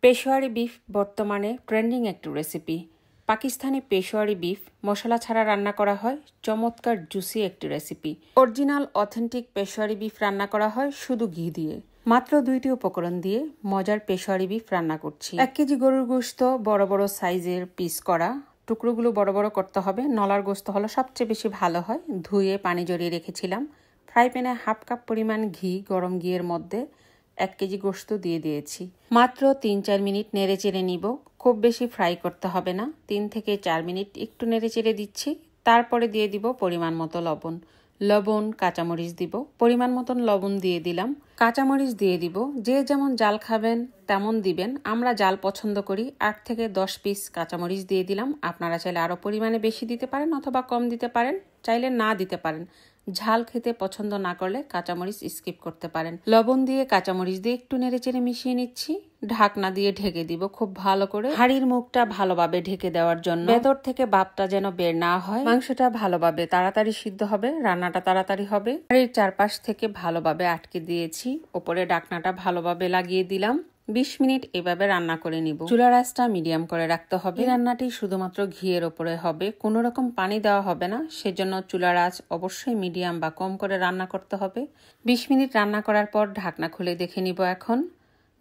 Peshawari beef বর্তমানে trending একটি recipe. Pakistani Peshawari beef মশলা ছাড়া রান্না করা হয়, চমৎকার জুসি একটি recipe. Original authentic Peshawari beef রান্না করা হয় শুধু ঘি দিয়ে। মাত্র 2টি উপকরণ দিয়ে মজার পেশোয়ারি বিফ রান্না করছি। 1 কেজি গরুর গোশত বড় বড় সাইজের পিস করা, টুকরোগুলো বড় বড় করতে হবে। নলার গোশত হলো সবচেয়ে বেশি ভালো হয়। ধুয়ে পানি জড়িয়ে রেখেছিলাম। ফ্রাই প্যানে 1/2 কাপ পরিমাণ ঘি, গরম ঘিয়ের মধ্যে 1 কেজি গোশত দিয়ে দিয়েছি। মাত্র 3-4 মিনিট নেড়ে চেড়ে নিব। খুব বেশি ফ্রাই করতে হবে না। 3 থেকে 4 মিনিট একটু নেড়ে চেড়ে দিচ্ছি। তারপরে দিয়ে দিব পরিমাণ মতো লবণ, কাঁচামরিচ দিব। পরিমাণ মতন লবণ দিয়ে দিলাম। কাঁচামরিচ দিয়ে দিব। যে যেমন জাল খাবেন তেমন দিবেন। আমরা জাল পছন্দ করি। 8 থেকে 10 পিস কাঁচামরিচ দিয়ে দিলাম। আপনারা চাইলে আরও পরিমাণে বেশি দিতে পারেন অথবা কম দিতে পারেন, চাইলে না দিতে পারেন। ঝাল খেতে পছন্দ না করলে কাঁচামরিচ স্কিপ করতে পারেন। লবণ দিয়ে কাঁচামরিচ দিয়ে একটু নেড়েচেড়ে মিশিয়ে নিচ্ছি। ঢাকনা দিয়ে ঢেকে দিব খুব ভালো করে। হাঁড়ির মুখটা ভালোভাবে ঢেকে দেওয়ার জন্য, ভেতর থেকে ভাপটা যেন বের না হয়। মাংসটা ভালোভাবে তাড়াতাড়ি সিদ্ধ হবে, রান্নাটা তাড়াতাড়ি হবে। হাঁড়ির চারপাশ থেকে ভালোভাবে আটকে দিয়েছি। ওপরে ঢাকনাটা ভালোভাবে লাগিয়ে দিলাম। 20 মিনিট এভাবে রান্না করে নিব। চুলার আঁচটা মিডিয়াম করে রাখতে হবে। এই রান্নাটি শুধুমাত্র ঘিয়ের ওপরে হবে, কোনো রকম পানি দেওয়া হবে না। সেজন্য চুলার আঁচ অবশ্যই মিডিয়াম বা কম করে রান্না করতে হবে। 20 মিনিট রান্না করার পর ঢাকনা খুলে দেখে নিব। এখন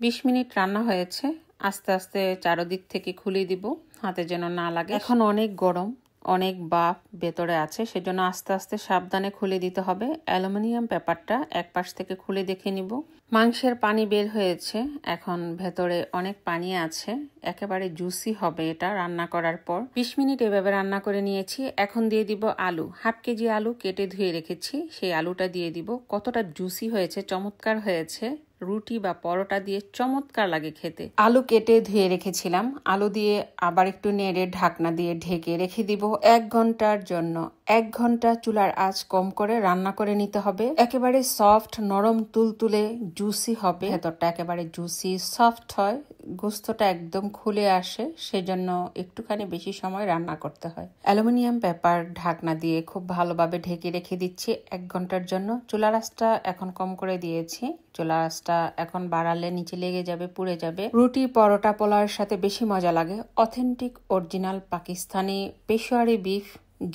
20 মিনিট রান্না হয়েছে। আস্তে আস্তে চারদিক থেকে খুলে দিব, হাতে যেন না লাগে। এখন অনেক গরম, অনেক বাফ ভেতরে আছে, সেজন্য আস্তে আস্তে সাবধানে খুলে দিতে হবে। অ্যালুমিনিয়াম পেপারটা এক পাশ থেকে খুলে দেখে নিব। মাংসের পানি বের হয়েছে, এখন ভেতরে অনেক পানি আছে। একেবারে জুসি হবে এটা রান্না করার পর। 20 মিনিট এভাবে রান্না করে নিয়েছি। এখন দিয়ে দিব আলু। 1/2 কেজি আলু কেটে ধুয়ে রেখেছি, সেই আলুটা দিয়ে দিব। কতটা জুসি হয়েছে, চমৎকার হয়েছে। রুটি বা পরোটা দিয়ে চমৎকার লাগে খেতে। আলু কেটে ধুয়ে রেখেছিলাম। আলু দিয়ে আবার একটু নেড়ে ঢাকনা দিয়ে ঢেকে রেখে দিব 1 ঘন্টার জন্য। 1 ঘন্টা চুলার আঁচ কম করে রান্না করে নিতে হবে। একেবারে সফট, নরম, তুলতুলে, জুসি হবে। ভেতরটা একেবারে জুসি সফট হয়, গোস্তটা একদম খুলে আসে, সেজন্য একটুখানি বেশি সময় রান্না করতে হয়। অ্যালুমিনিয়াম পেপার ঢাকনা দিয়ে খুব ভালোভাবে ঢেকে রেখে দিচ্ছি 1 ঘন্টার জন্য। চুলার আঁচটা এখন কম করে দিয়েছি। চুলার আঁচটা এখন বাড়ালে নিচে লেগে যাবে, পুড়ে যাবে। রুটি, পরোটা, পোলাওয়ের সাথে বেশি মজা লাগে। Authentic original Pakistani Peshawari beef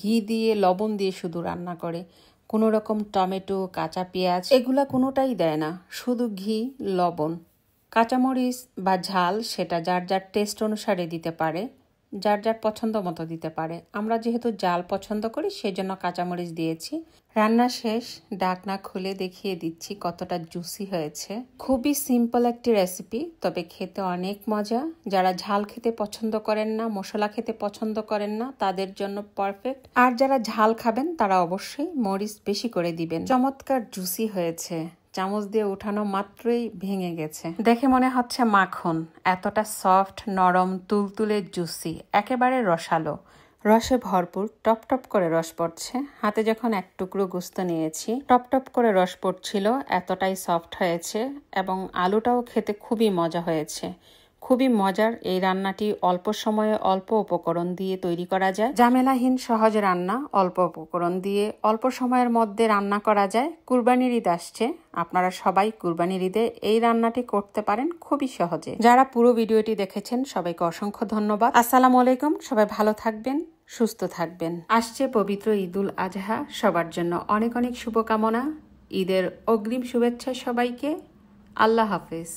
ঘি দিয়ে, লবণ দিয়ে শুধু রান্না করে। কোনো রকম টমেটো, কাঁচা পেঁয়াজ এগুলা কোনোটাই দেয় না, শুধু ঘি, লবণ। কাঁচামরিচ বা ঝাল সেটা যার যার টেস্ট অনুসারে দিতে পারে, যার যার পছন্দ মতো দিতে পারে। আমরা যেহেতু জাল পছন্দ করি সেজন্য কাঁচামরিচ দিয়েছি। রান্না শেষ, ঢাকনা খুলে দেখিয়ে দিচ্ছি কতটা জুসি হয়েছে। খুবই সিম্পল একটি রেসিপি, তবে খেতে অনেক মজা। যারা ঝাল খেতে পছন্দ করেন না, মশলা খেতে পছন্দ করেন না, তাদের জন্য পারফেক্ট। আর যারা ঝাল খাবেন তারা অবশ্যই মরিচ বেশি করে দিবেন। চমৎকার জুসি হয়েছে। চামচ দিয়ে উঠানো মাত্রই ভেঙে গেছে। দেখে মনে হচ্ছে মাখন। এতটা সফট, নরম, তুলতুলে, জুসি, একেবারে রসালো, রসে ভরপুর। টপ টপ করে রস পড়ছে। হাতে যখন 1 টুকরো গোস্ত নিয়েছি, টপ টপ করে রস পড়ছিল। এতটাই সফট হয়েছে এবং আলুটাও খেতে খুবই মজা হয়েছে। খুবই মজার এই রান্নাটি অল্প সময়ে অল্প উপকরণ দিয়ে তৈরি করা যায়। ঝামেলাহীন সহজ রান্না, অল্প উপকরণ দিয়ে অল্প সময়ের মধ্যে রান্না করা যায়। কুরবানির ঈদ আসছে, আপনারা সবাই কুরবানির ঈদে এই রান্নাটি করতে পারেন খুবই সহজে। যারা পুরো ভিডিওটি দেখেছেন সবাইকে অসংখ্য ধন্যবাদ। আসসালামু আলাইকুম। সবাই ভালো থাকবেন, সুস্থ থাকবেন। আসছে পবিত্র ঈদুল আজহা, সবার জন্য অনেক অনেক শুভকামনা। ঈদের অগ্রিম শুভেচ্ছা সবাইকে। আল্লাহ হাফেজ।